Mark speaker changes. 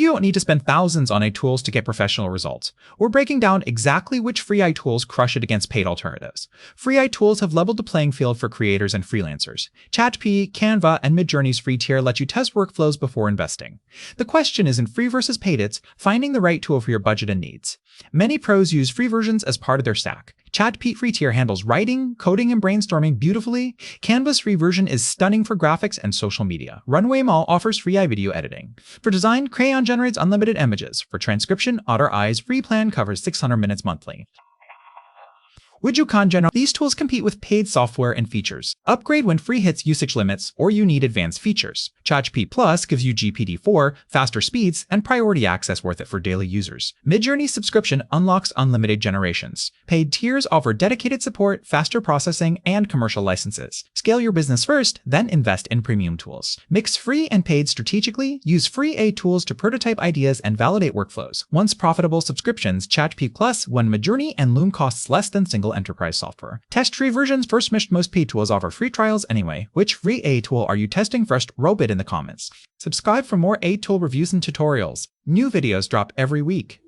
Speaker 1: You don't need to spend thousands on AI tools to get professional results. We're breaking down exactly which free AI tools crush it against paid alternatives. Free AI tools have leveled the playing field for creators and freelancers. ChatGPT, Canva, and Midjourney's free tier let you test workflows before investing. The question isn't free versus paid, it's finding the right tool for your budget and needs. Many pros use free versions as part of their stack. ChatGPT free tier handles writing, coding, and brainstorming beautifully. Canva's free version is stunning for graphics and social media. Runway Mall offers free AI video editing. For design, Crayon generates unlimited images. For transcription, Otter Eye's free plan covers 600 minutes monthly. These tools compete with paid software and features. Upgrade when free hits usage limits or you need advanced features. ChatGPT Plus gives you GPT-4, faster speeds, and priority access worth it for daily users. Midjourney's subscription unlocks unlimited generations. Paid tiers offer dedicated support, faster processing, and commercial licenses. Scale your business first, then invest in premium tools. Mix free and paid strategically. Use free AI tools to prototype ideas and validate workflows. Once profitable subscriptions, ChatGPT Plus, when Midjourney and Loom costs less than single enterprise software. Test free versions. Most paid tools offer free trials anyway. Which free AI tool are you testing first? Robe it in the comments. Subscribe for more AI tool reviews and tutorials. New videos drop every week.